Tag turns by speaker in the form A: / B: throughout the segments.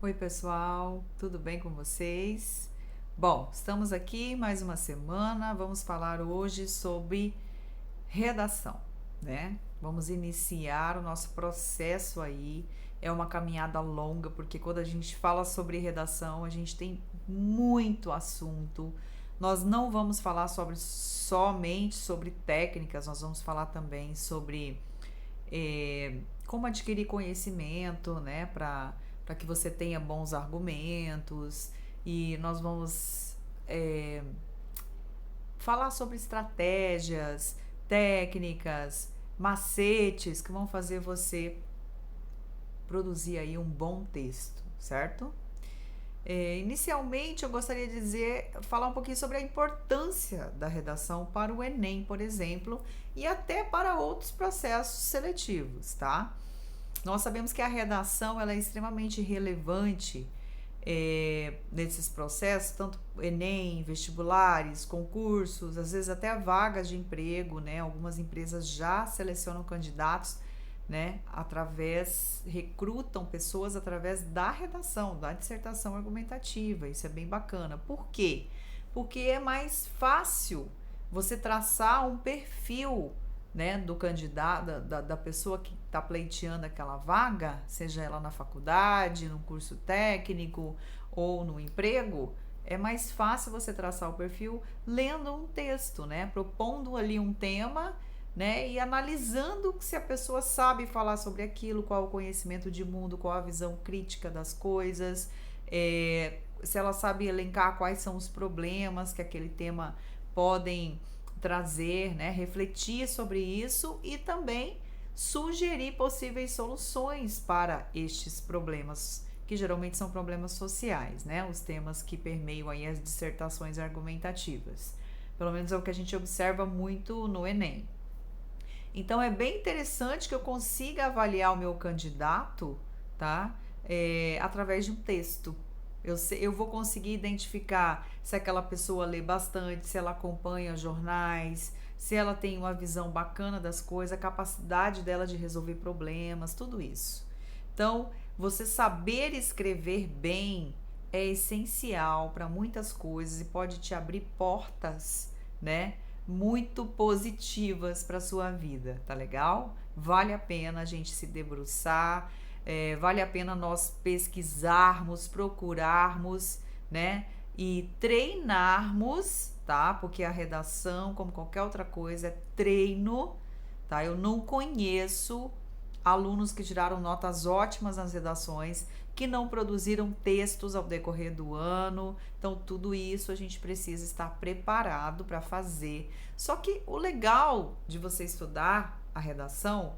A: Oi, pessoal, tudo bem com vocês? Bom, estamos aqui mais uma semana. Vamos falar hoje sobre redação, né? Vamos iniciar o nosso processo aí. É uma caminhada longa, porque quando a gente fala sobre redação, a gente tem muito assunto. Nós não vamos falar somente sobre técnicas, nós vamos falar também sobre como adquirir conhecimento, né, para que você tenha bons argumentos. E nós vamos é, falar sobre estratégias, técnicas, macetes que vão fazer você produzir aí um bom texto, certo? Inicialmente, eu gostaria de falar um pouquinho sobre a importância da redação para o Enem, por exemplo, e até para outros processos seletivos, tá? Nós sabemos que a redação ela é extremamente relevante nesses processos, tanto Enem, vestibulares, concursos, às vezes até vagas de emprego, né? Algumas empresas já selecionam candidatos, né? Recrutam pessoas através da redação, da dissertação argumentativa. Isso é bem bacana. Por quê? Porque é mais fácil você traçar um perfil, né, do candidato, da pessoa que está pleiteando aquela vaga, seja ela na faculdade, no curso técnico ou no emprego. É mais fácil você traçar o perfil lendo um texto, né, propondo ali um tema, né, e analisando se a pessoa sabe falar sobre aquilo, qual o conhecimento de mundo, qual a visão crítica das coisas, se ela sabe elencar quais são os problemas que aquele tema podem trazer, né, refletir sobre isso e também sugerir possíveis soluções para estes problemas, que geralmente são problemas sociais, né, os temas que permeiam aí as dissertações argumentativas. Pelo menos é o que a gente observa muito no Enem. Então é bem interessante que eu consiga avaliar o meu candidato, tá? Através de um texto. Eu vou conseguir identificar se aquela pessoa lê bastante, se ela acompanha jornais, se ela tem uma visão bacana das coisas, a capacidade dela de resolver problemas, tudo isso. Então, você saber escrever bem é essencial para muitas coisas e pode te abrir portas, né? Muito positivas para sua vida, tá legal? Vale a pena a gente se debruçar, vale a pena nós pesquisarmos, procurarmos, né? E treinarmos, tá? Porque a redação, como qualquer outra coisa, é treino, tá? Eu não conheço alunos que tiraram notas ótimas nas redações, que não produziram textos ao decorrer do ano. Então, tudo isso a gente precisa estar preparado para fazer. Só que o legal de você estudar a redação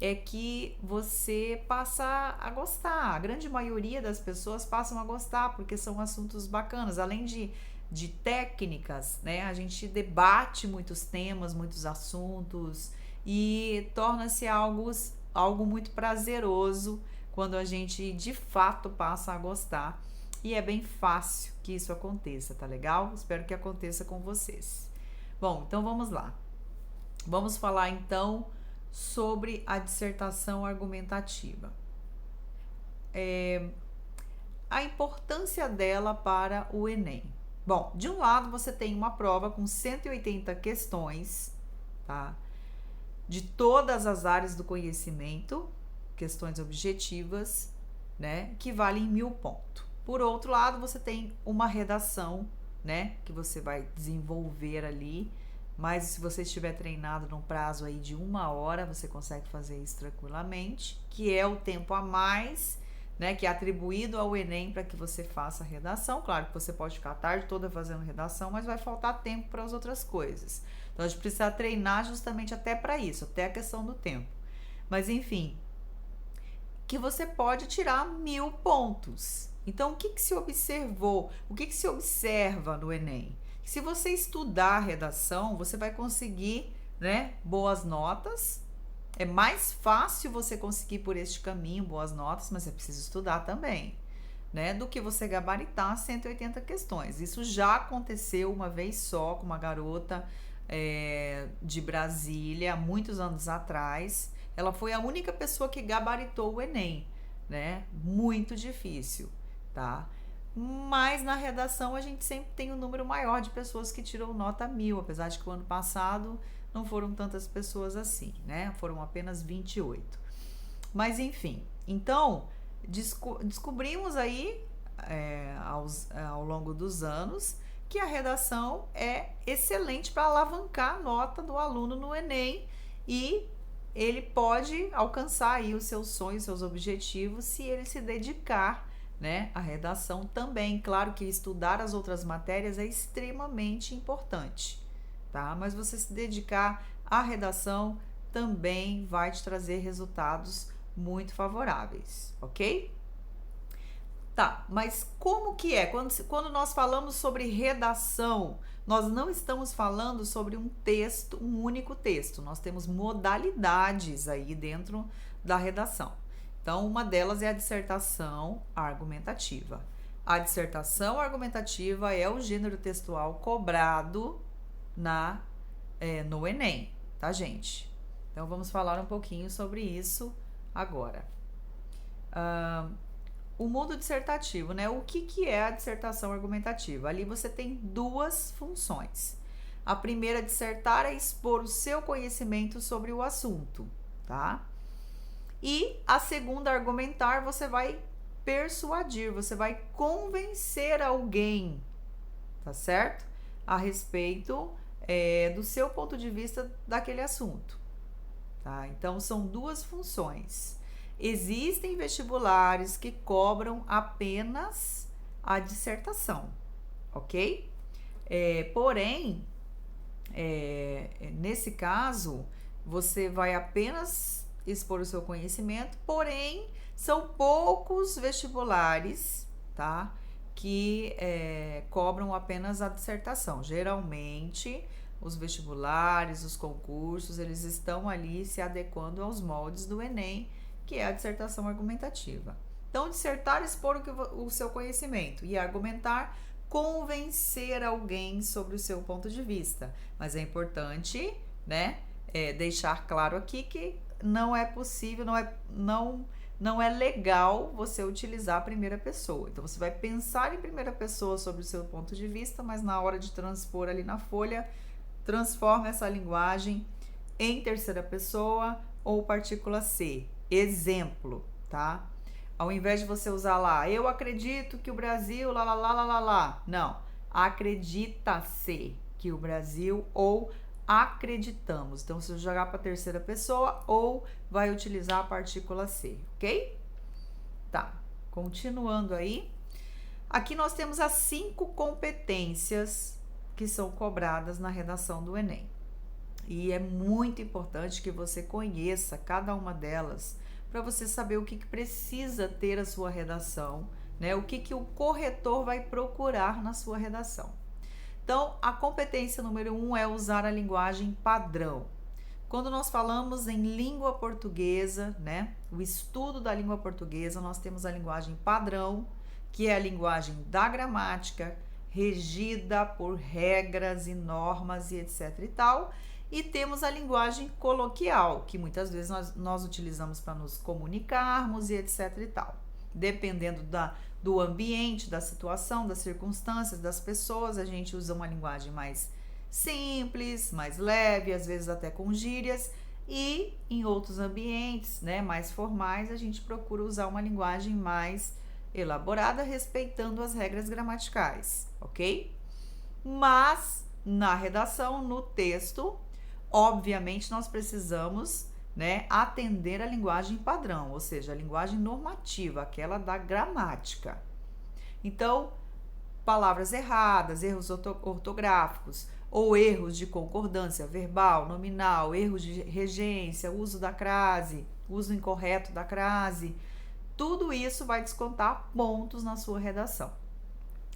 A: é que você passa a gostar. A grande maioria das pessoas passam a gostar porque são assuntos bacanas. Além de técnicas, né? A gente debate muitos temas, muitos assuntos e torna-se algo muito prazeroso quando a gente de fato passa a gostar. E é bem fácil que isso aconteça, tá legal? Espero que aconteça com vocês. Bom, então vamos lá. Vamos falar então sobre a dissertação argumentativa. A importância dela para o Enem. Bom, de um lado você tem uma prova com 180 questões, tá? De todas as áreas do conhecimento, questões objetivas, né, que valem 1.000 pontos. Por outro lado, você tem uma redação, né, que você vai desenvolver ali, mas se você estiver treinado num prazo aí de 1 hora, você consegue fazer isso tranquilamente, que é o tempo a mais, né, que é atribuído ao Enem para que você faça a redação. Claro que você pode ficar a tarde toda fazendo redação, mas vai faltar tempo para as outras coisas. Então a gente precisa treinar justamente até para isso, até a questão do tempo. Mas enfim, que você pode tirar 1.000 pontos. Então, o que se observou? O que se observa no Enem? Se você estudar a redação, você vai conseguir, né, boas notas. É mais fácil você conseguir por este caminho boas notas, mas é preciso estudar também, né, do que você gabaritar 180 questões. Isso já aconteceu uma vez só com uma garota de Brasília, há muitos anos atrás. Ela foi a única pessoa que gabaritou o Enem, né? Muito difícil. tá? Mas na redação a gente sempre tem um número maior de pessoas que tiram nota 1000, apesar de que o ano passado não foram tantas pessoas assim, né? Foram apenas 28. Mas enfim, então descobrimos aí ao longo dos anos que a redação é excelente para alavancar a nota do aluno no Enem e ele pode alcançar aí os seus sonhos, seus objetivos, se ele se dedicar, né, à redação também. Claro que estudar as outras matérias é extremamente importante, tá? Mas você se dedicar à redação também vai te trazer resultados muito favoráveis, ok? Tá, mas como que é? Quando nós falamos sobre redação, nós não estamos falando sobre um texto, um único texto. Nós temos modalidades aí dentro da redação. Então, uma delas é a dissertação argumentativa. A dissertação argumentativa é o gênero textual cobrado no Enem, tá, gente? Então, vamos falar um pouquinho sobre isso agora. O mundo dissertativo, né? O que é a dissertação argumentativa? Ali você tem duas funções. A primeira, dissertar, é expor o seu conhecimento sobre o assunto, tá? E a segunda, argumentar, você vai persuadir, você vai convencer alguém, tá certo? A respeito do seu ponto de vista daquele assunto, tá? Então, são duas funções. Existem vestibulares que cobram apenas a dissertação, ok? Porém, nesse caso, você vai apenas expor o seu conhecimento, porém, são poucos vestibulares, tá? Que cobram apenas a dissertação. Geralmente, os vestibulares, os concursos, eles estão ali se adequando aos moldes do Enem, que é a dissertação argumentativa. Então, dissertar, expor o seu conhecimento, e argumentar, convencer alguém sobre o seu ponto de vista. Mas é importante, né, deixar claro aqui que não é possível, não é legal você utilizar a primeira pessoa. Então, você vai pensar em primeira pessoa sobre o seu ponto de vista, mas na hora de transpor ali na folha, transforma essa linguagem em terceira pessoa ou partícula C. Exemplo, tá? Ao invés de você usar lá, eu acredito que o Brasil, lá, lá, lá, lá, lá, lá. Não, acredita-se que o Brasil, ou acreditamos. Então, você vai jogar para terceira pessoa ou vai utilizar a partícula C, ok? Tá, continuando aí. Aqui nós temos as 5 competências que são cobradas na redação do Enem. E é muito importante que você conheça cada uma delas para você saber o que precisa ter a sua redação, né? O que o corretor vai procurar na sua redação. Então, a competência número 1 é usar a linguagem padrão. Quando nós falamos em língua portuguesa, né? O estudo da língua portuguesa, nós temos a linguagem padrão, que é a linguagem da gramática, regida por regras e normas e etc e tal. E temos a linguagem coloquial, que muitas vezes nós utilizamos para nos comunicarmos e etc e tal. Dependendo do ambiente, da situação, das circunstâncias, das pessoas, a gente usa uma linguagem mais simples, mais leve, às vezes até com gírias. E em outros ambientes, né, mais formais, a gente procura usar uma linguagem mais elaborada, respeitando as regras gramaticais, ok? Mas na redação, no texto, obviamente nós precisamos, né, atender a linguagem padrão, ou seja, a linguagem normativa, aquela da gramática. Então, palavras erradas, erros ortográficos ou erros de concordância verbal, nominal, erros de regência, uso da crase, uso incorreto da crase, tudo isso vai descontar pontos na sua redação.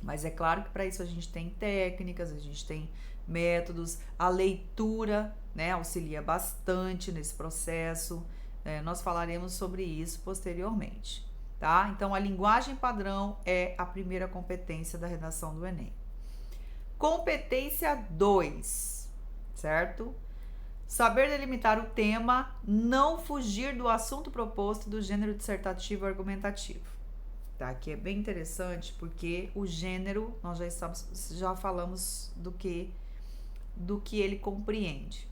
A: Mas é claro que para isso a gente tem técnicas, a gente tem métodos, a leitura, né, auxilia bastante nesse processo. Nós falaremos sobre isso posteriormente, tá? Então, a linguagem padrão é a primeira competência da redação do Enem. Competência 2, certo? Saber delimitar o tema, não fugir do assunto proposto do gênero dissertativo argumentativo. tá? Que é bem interessante porque o gênero, nós já falamos do que ele compreende.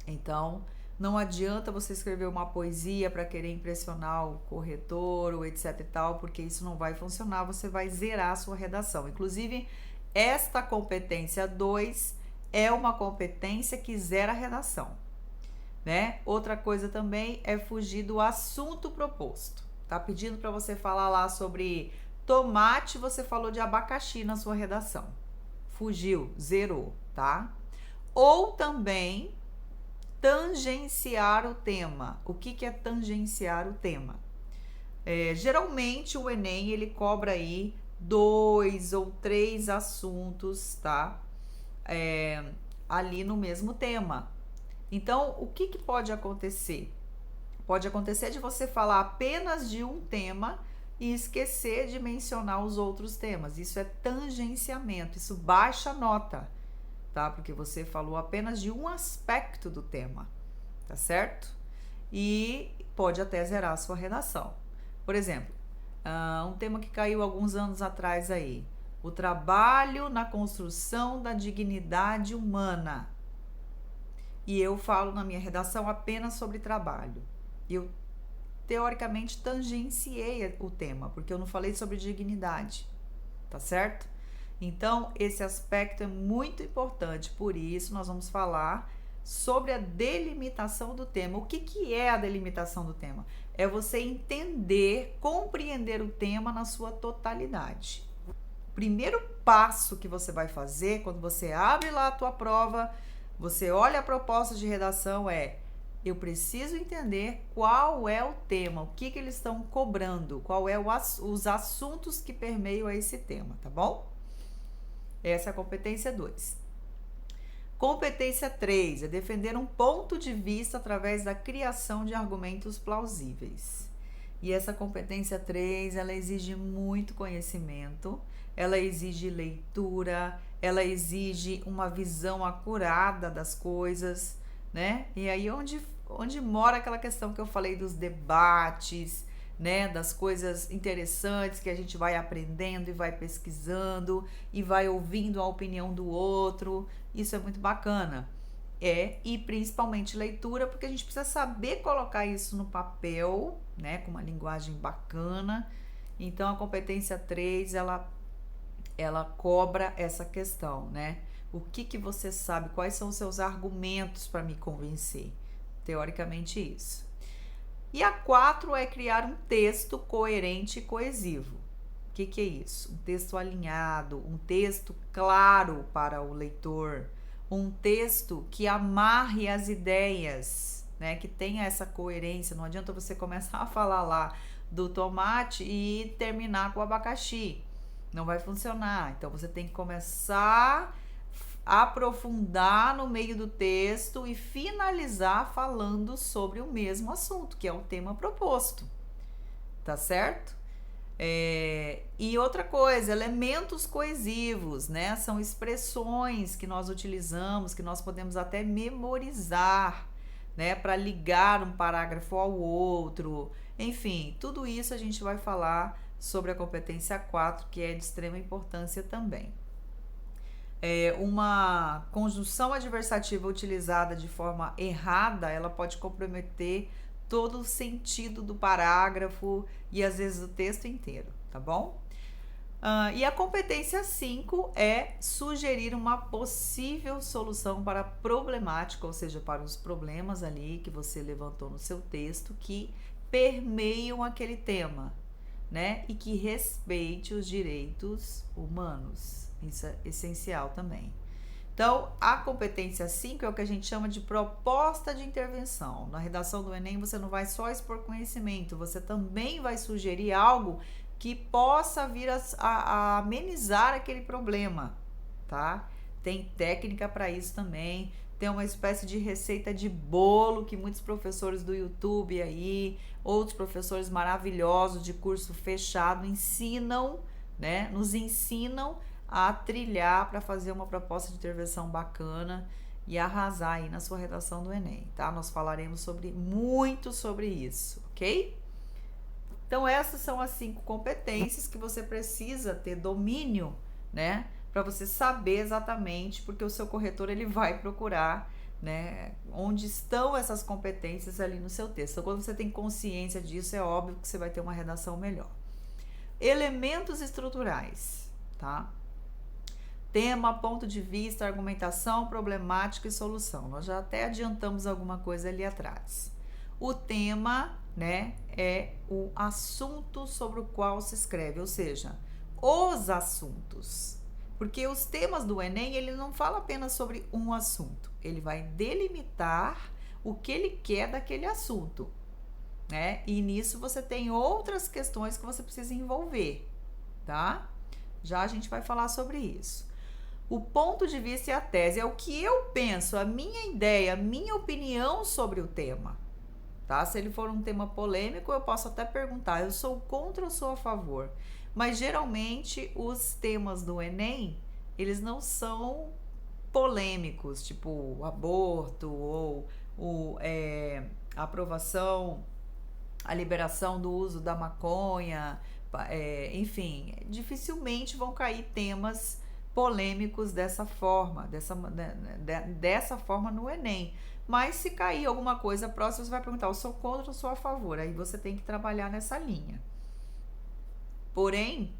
A: Então, não adianta você escrever uma poesia para querer impressionar o corretor ou etc e tal, porque isso não vai funcionar, você vai zerar a sua redação. Inclusive, esta competência 2 é uma competência que zera a redação, né? Outra coisa também é fugir do assunto proposto. Tá pedindo para você falar lá sobre tomate, você falou de abacaxi na sua redação. Fugiu, zerou, tá? Ou também tangenciar o tema. O que é tangenciar o tema? Geralmente o Enem ele cobra aí 2 ou 3 assuntos, tá? Ali no mesmo tema. Então, o que pode acontecer? Pode acontecer de você falar apenas de um tema e esquecer de mencionar os outros temas. Isso é tangenciamento, isso baixa a nota, tá? Porque você falou apenas de um aspecto do tema, tá certo? E pode até zerar a sua redação. Por exemplo, um tema que caiu alguns anos atrás aí, o trabalho na construção da dignidade humana. E eu falo na minha redação apenas sobre trabalho. Eu, teoricamente, tangenciei o tema, porque eu não falei sobre dignidade, tá certo? Então, esse aspecto é muito importante, por isso nós vamos falar sobre a delimitação do tema. O que é a delimitação do tema? É você entender, compreender o tema na sua totalidade. O primeiro passo que você vai fazer, quando você abre lá a tua prova, você olha a proposta de redação, eu preciso entender qual é o tema, o que eles estão cobrando, qual é os assuntos que permeiam a esse tema, tá bom? Essa é a competência 2. Competência 3 é defender um ponto de vista através da criação de argumentos plausíveis. E essa competência 3, ela exige muito conhecimento, ela exige leitura, ela exige uma visão acurada das coisas, né? E aí onde mora aquela questão que eu falei dos debates, né, das coisas interessantes que a gente vai aprendendo e vai pesquisando e vai ouvindo a opinião do outro. Isso é muito bacana. E principalmente leitura, porque a gente precisa saber colocar isso no papel, né, com uma linguagem bacana. Então a competência 3, ela cobra essa questão, né? O que você sabe, quais são os seus argumentos para me convencer? Teoricamente isso. E a 4 é criar um texto coerente e coesivo. O que é isso? Um texto alinhado, um texto claro para o leitor, um texto que amarre as ideias, né? Que tenha essa coerência. Não adianta você começar a falar lá do tomate e terminar com o abacaxi. Não vai funcionar. Então você tem que começar a aprofundar no meio do texto e finalizar falando sobre o mesmo assunto, que é o tema proposto. Tá certo? E outra coisa, elementos coesivos, né? São expressões que nós utilizamos, que nós podemos até memorizar, né? Para ligar um parágrafo ao outro. Enfim, tudo isso a gente vai falar sobre a competência 4, que é de extrema importância também. Uma conjunção adversativa utilizada de forma errada, ela pode comprometer todo o sentido do parágrafo e às vezes o texto inteiro, tá bom? E a competência 5 é sugerir uma possível solução para a problemática, ou seja, para os problemas ali que você levantou no seu texto que permeiam aquele tema, né? E que respeite os direitos humanos. Isso é essencial também. Então, a competência 5 é o que a gente chama de proposta de intervenção. Na redação do Enem, você não vai só expor conhecimento, você também vai sugerir algo que possa vir a amenizar aquele problema, tá? Tem técnica para isso também. Tem uma espécie de receita de bolo que muitos professores do YouTube aí, outros professores maravilhosos de curso fechado ensinam, né? Nos ensinam a trilhar para fazer uma proposta de intervenção bacana e arrasar aí na sua redação do Enem, tá? Nós falaremos muito sobre isso, ok? Então, essas são as 5 competências que você precisa ter domínio, né? Para você saber exatamente, porque o seu corretor ele vai procurar, né, onde estão essas competências ali no seu texto. Então, quando você tem consciência disso, é óbvio que você vai ter uma redação melhor. Elementos estruturais, tá? Tema, ponto de vista, argumentação, problemática e solução. Nós já até adiantamos alguma coisa ali atrás. O tema, né, é o assunto sobre o qual se escreve, ou seja, os assuntos. Porque os temas do Enem, ele não fala apenas sobre um assunto, ele vai delimitar o que ele quer daquele assunto, né? E nisso você tem outras questões que você precisa envolver, tá? Já a gente vai falar sobre isso. O ponto de vista e a tese é o que eu penso, a minha ideia, a minha opinião sobre o tema, tá? Se ele for um tema polêmico, eu posso até perguntar, eu sou contra ou sou a favor? Mas geralmente os temas do Enem, eles não são polêmicos, tipo o aborto ou a aprovação, a liberação do uso da maconha, enfim, dificilmente vão cair temas polêmicos dessa forma, dessa forma no Enem. Mas se cair alguma coisa próxima, você vai perguntar, eu sou contra ou sou a favor? Aí você tem que trabalhar nessa linha. Porém,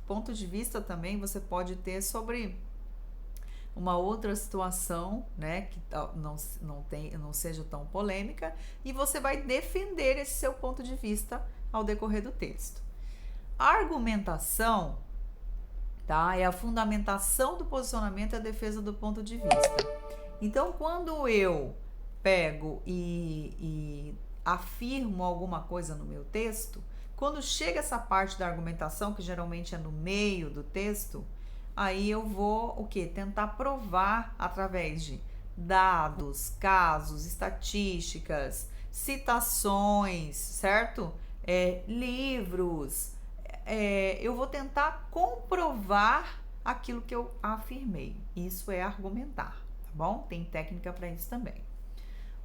A: ponto de vista também você pode ter sobre uma outra situação, né, que não seja tão polêmica, e você vai defender esse seu ponto de vista ao decorrer do texto. A argumentação, tá, é a fundamentação do posicionamento e a defesa do ponto de vista. Então, quando eu pego e afirmo alguma coisa no meu texto, quando chega essa parte da argumentação, que geralmente é no meio do texto, aí eu vou o quê? Tentar provar através de dados, casos, estatísticas, citações, certo? Livros. Eu vou tentar comprovar aquilo que eu afirmei. Isso é argumentar, tá bom? Tem técnica para isso também.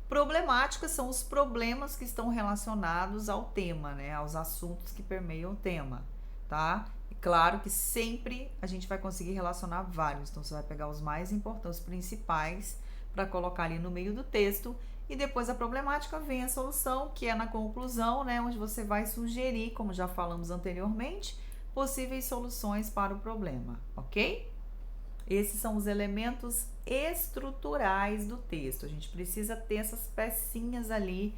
A: Problemáticas são os problemas que estão relacionados ao tema, né? Aos assuntos que permeiam o tema, tá? E claro que sempre a gente vai conseguir relacionar vários, então você vai pegar os mais importantes, os principais, para colocar ali no meio do texto, e depois a problemática vem a solução, que é na conclusão, né? Onde você vai sugerir, como já falamos anteriormente, possíveis soluções para o problema, ok? Esses são os elementos estruturais do texto. A gente precisa ter essas pecinhas ali.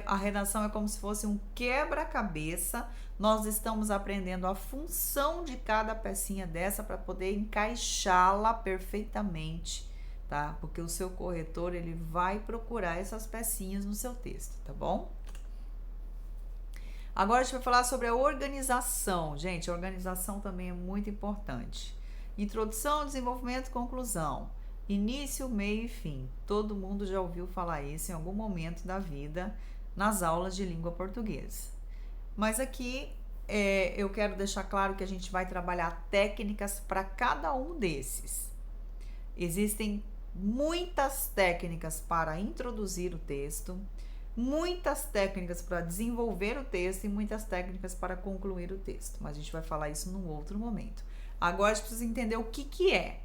A: A redação é como se fosse um quebra-cabeça. Nós estamos aprendendo a função de cada pecinha dessa para poder encaixá-la perfeitamente, tá? Porque o seu corretor, ele vai procurar essas pecinhas no seu texto, tá bom? Agora a gente vai falar sobre a organização. Gente, a organização também é muito importante. Introdução, desenvolvimento, conclusão. Início, meio e fim. Todo mundo já ouviu falar isso em algum momento da vida nas aulas de língua portuguesa. Mas aqui eu quero deixar claro que a gente vai trabalhar técnicas para cada um desses. Existem muitas técnicas para introduzir o texto, muitas técnicas para desenvolver o texto e muitas técnicas para concluir o texto. Mas a gente vai falar isso num outro momento. Agora a gente precisa entender o que é.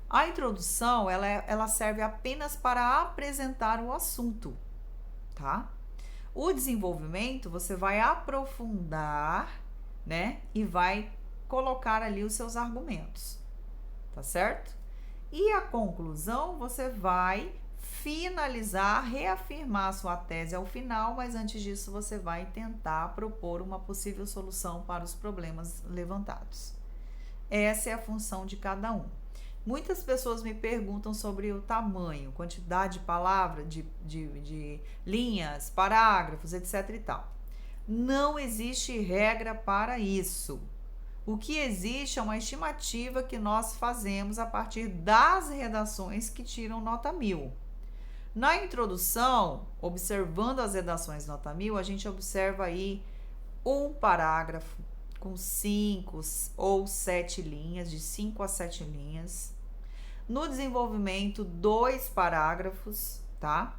A: A introdução, ela serve apenas para apresentar o assunto, tá? O desenvolvimento, você vai aprofundar, né? E vai colocar ali os seus argumentos, tá certo? E a conclusão, você vai finalizar, reafirmar a sua tese ao final, mas antes disso você vai tentar propor uma possível solução para os problemas levantados. Essa é a função de cada um. Muitas pessoas me perguntam sobre o tamanho, quantidade de palavras, de linhas, parágrafos, etc e tal. Não existe regra para isso. O que existe é uma estimativa que nós fazemos a partir das redações que tiram nota 1000. Na introdução, observando as redações nota 1000, a gente observa aí um parágrafo com 5 ou 7 linhas, de 5 a 7 linhas. No desenvolvimento, 2 parágrafos, tá?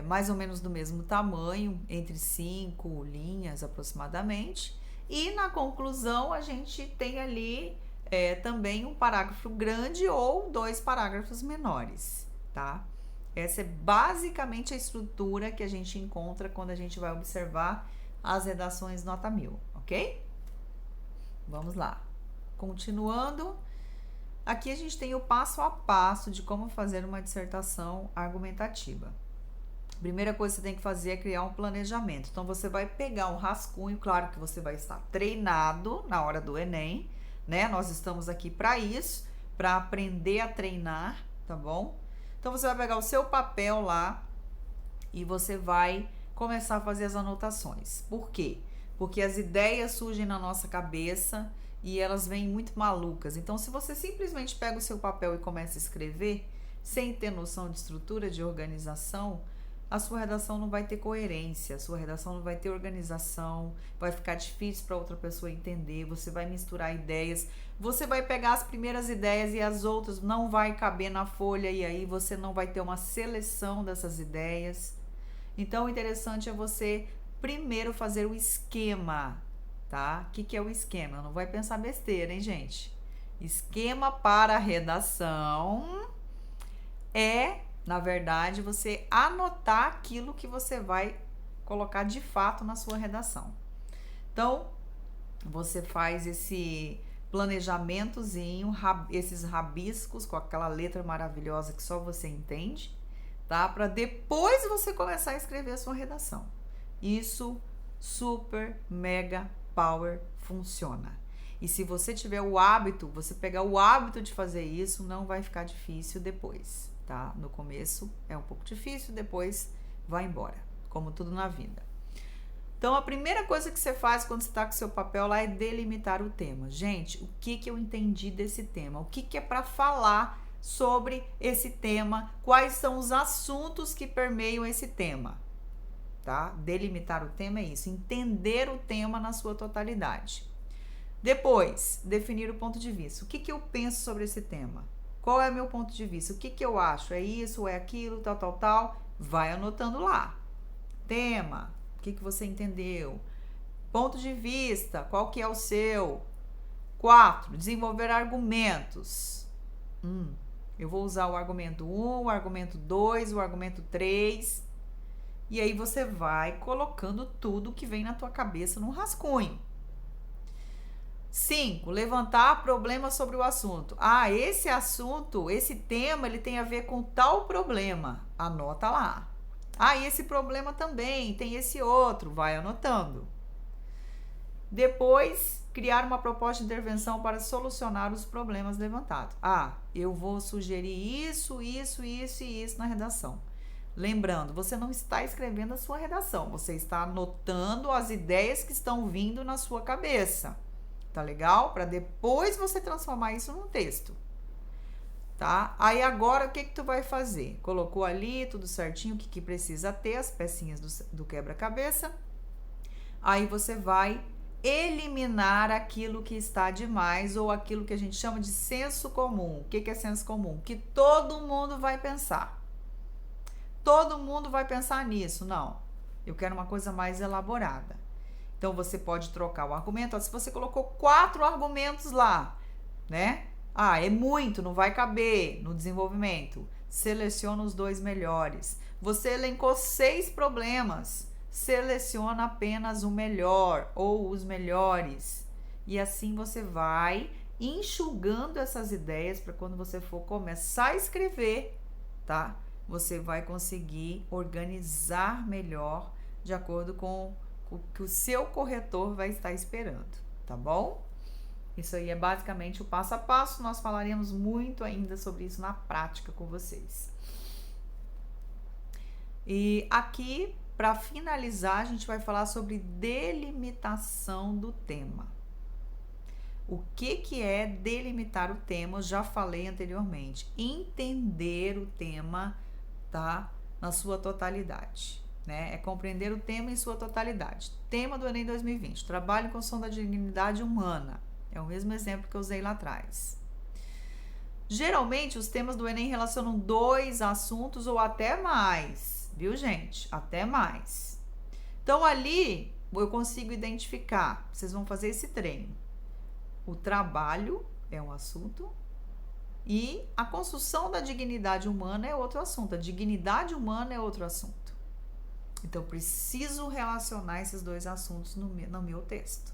A: mais ou menos do mesmo tamanho, entre 5 linhas aproximadamente. E na conclusão a gente tem ali também um parágrafo grande ou 2 parágrafos menores, tá? Essa é basicamente a estrutura que a gente encontra quando a gente vai observar as redações nota 1000, ok? Vamos lá. Continuando, aqui a gente tem o passo a passo de como fazer uma dissertação argumentativa. Primeira coisa que você tem que fazer é criar um planejamento. Então, você vai pegar um rascunho, claro que você vai estar treinado na hora do Enem, né? Nós estamos aqui para isso, para aprender a treinar, tá bom? Então, você vai pegar o seu papel lá e você vai começar a fazer as anotações. Por quê? Porque as ideias surgem na nossa cabeça e elas vêm muito malucas. Então, se você simplesmente pega o seu papel e começa a escrever, sem ter noção de estrutura, de organização, a sua redação não vai ter coerência, a sua redação não vai ter organização, vai ficar difícil para outra pessoa entender, você vai misturar ideias, você vai pegar as primeiras ideias e as outras não vai caber na folha e aí você não vai ter uma seleção dessas ideias. Então, o interessante é você primeiro fazer o esquema, tá? O que é o esquema? Não vai pensar besteira, hein, gente? Esquema para redação na verdade, você anotar aquilo que você vai colocar de fato na sua redação. Então, você faz esse planejamentozinho, esses rabiscos com aquela letra maravilhosa que só você entende, tá? Para depois você começar a escrever a sua redação. Isso super, mega, power funciona. E se você tiver o hábito, você pegar o hábito de fazer isso, não vai ficar difícil depois, tá? No começo é um pouco difícil, depois vai embora, como tudo na vida. Então, a primeira coisa que você faz quando você está com seu papel lá é delimitar o tema. Gente, o que eu entendi desse tema? O que é para falar sobre esse tema? Quais são os assuntos que permeiam esse tema? Tá? Delimitar o tema é isso, entender o tema na sua totalidade. Depois, definir o ponto de vista. O que eu penso sobre esse tema? Qual é o meu ponto de vista? O que eu acho? É isso, é aquilo, tal. Vai anotando lá. Tema, o que você entendeu? Ponto de vista, qual que é o seu? 4, desenvolver argumentos. Eu vou usar o argumento 1, o argumento 2, o argumento 3. E aí você vai colocando tudo que vem na tua cabeça num rascunho. 5, levantar problemas sobre o assunto. Esse assunto, esse tema, ele tem a ver com tal problema. Anota lá. E esse problema também, tem esse outro. Vai anotando. Depois, criar uma proposta de intervenção para solucionar os problemas levantados. Eu vou sugerir isso e isso na redação. Lembrando, você não está escrevendo a sua redação, você está anotando as ideias que estão vindo na sua cabeça. Tá legal? Para depois você transformar isso num texto. Tá? Aí agora o que tu vai fazer? Colocou ali tudo certinho, o que precisa ter, as pecinhas do quebra-cabeça. Aí você vai eliminar aquilo que está demais ou aquilo que a gente chama de senso comum. O que é senso comum? Que todo mundo vai pensar. Todo mundo vai pensar nisso. Não. Eu quero uma coisa mais elaborada. Então, você pode trocar o argumento. Se você colocou 4 argumentos lá, né? É muito, não vai caber no desenvolvimento. Seleciona os 2 melhores. Você elencou 6 problemas. Seleciona apenas o melhor ou os melhores. E assim você vai enxugando essas ideias para quando você for começar a escrever, tá? Você vai conseguir organizar melhor de acordo com o que o seu corretor vai estar esperando, tá bom? Isso aí é basicamente o passo a passo. Nós falaremos muito ainda sobre isso na prática com vocês. E aqui, para finalizar, a gente vai falar sobre delimitação do tema. O que é delimitar o tema? Eu já falei anteriormente. Entender o tema, tá? Na sua totalidade. Né? É compreender o tema em sua totalidade. Tema do Enem 2020, trabalho em construção da dignidade humana. É o mesmo exemplo que eu usei lá atrás. Geralmente, os temas do Enem relacionam 2 assuntos ou até mais, viu, gente? Até mais. Então, ali eu consigo identificar, vocês vão fazer esse treino. O trabalho é um assunto e a construção da dignidade humana é outro assunto. A dignidade humana é outro assunto. Então, eu preciso relacionar esses dois assuntos no meu texto,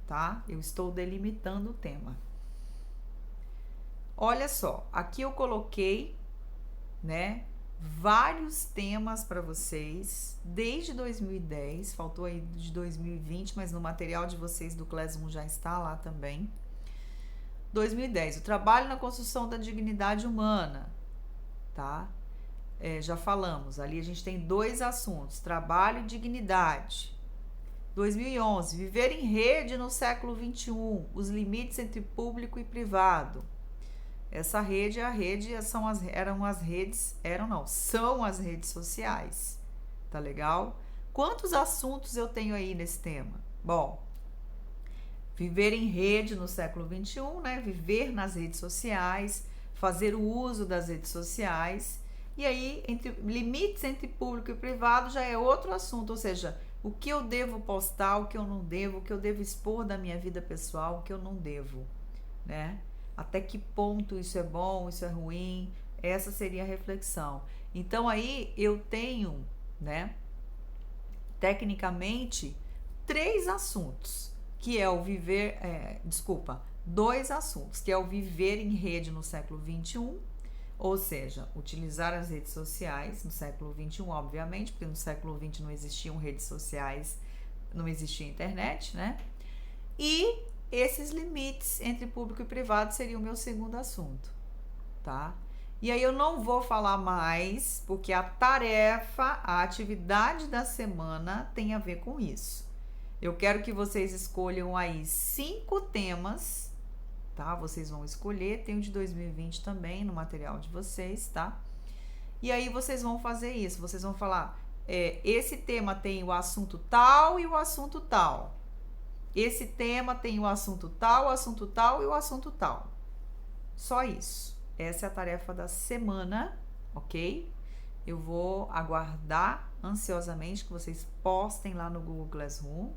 A: tá? Eu estou delimitando o tema. Olha só, aqui eu coloquei, né, vários temas para vocês desde 2010, faltou aí de 2020, mas no material de vocês do Class 1 já está lá também. 2010, o trabalho na construção da dignidade humana, tá? Já falamos, ali a gente tem dois assuntos, trabalho e dignidade. 2011, viver em rede no século 21, os limites entre público e privado. Essa rede, são as redes sociais, tá legal? Quantos assuntos eu tenho aí nesse tema? Bom, viver em rede no século 21, né? Viver nas redes sociais, fazer o uso das redes sociais. E aí, limites entre público e privado já é outro assunto, ou seja, o que eu devo postar, o que eu não devo, o que eu devo expor da minha vida pessoal, o que eu não devo, né? Até que ponto isso é bom, isso é ruim, essa seria a reflexão. Então, aí eu tenho, né, tecnicamente, três assuntos, que é o viver, dois assuntos, que é o viver em rede no século 21, ou seja, utilizar as redes sociais no século 21, obviamente, porque no século 20 não existiam redes sociais, não existia internet, né? E esses limites entre público e privado seria o meu segundo assunto, tá? E aí eu não vou falar mais, porque a tarefa, a atividade da semana tem a ver com isso. Eu quero que vocês escolham aí 5 temas, tá? Vocês vão escolher, tem o de 2020 também no material de vocês, tá? E aí vocês vão fazer isso, vocês vão falar, esse tema tem o assunto tal e o assunto tal. Esse tema tem o assunto tal e o assunto tal. Só isso. Essa é a tarefa da semana, ok? Eu vou aguardar ansiosamente que vocês postem lá no Google Classroom.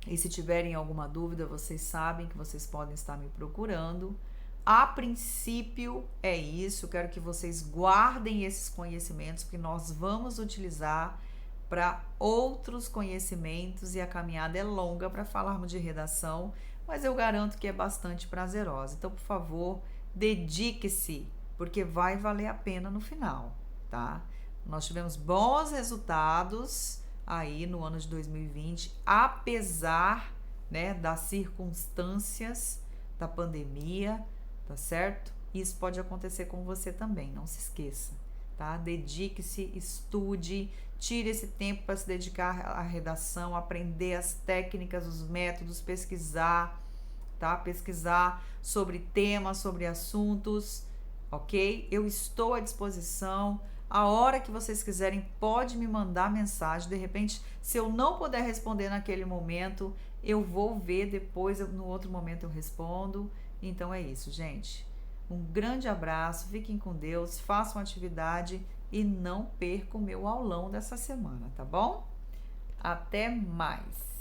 A: E se tiverem alguma dúvida, vocês sabem que vocês podem estar me procurando. A princípio é isso. Eu quero que vocês guardem esses conhecimentos, porque nós vamos utilizar para outros conhecimentos e a caminhada é longa para falarmos de redação, mas eu garanto que é bastante prazerosa. Então, por favor, dedique-se, porque vai valer a pena no final, tá? Nós tivemos bons resultados aí no ano de 2020, apesar, né, das circunstâncias da pandemia, tá certo? Isso pode acontecer com você também, não se esqueça, tá? Dedique-se, estude, tire esse tempo para se dedicar à redação, aprender as técnicas, os métodos, pesquisar, tá? Pesquisar sobre temas, sobre assuntos, ok? Eu estou à disposição. A hora que vocês quiserem, pode me mandar mensagem. De repente, se eu não puder responder naquele momento, eu vou ver depois, no outro momento eu respondo. Então é isso, gente. Um grande abraço, fiquem com Deus, façam atividade e não percam o meu aulão dessa semana, tá bom? Até mais!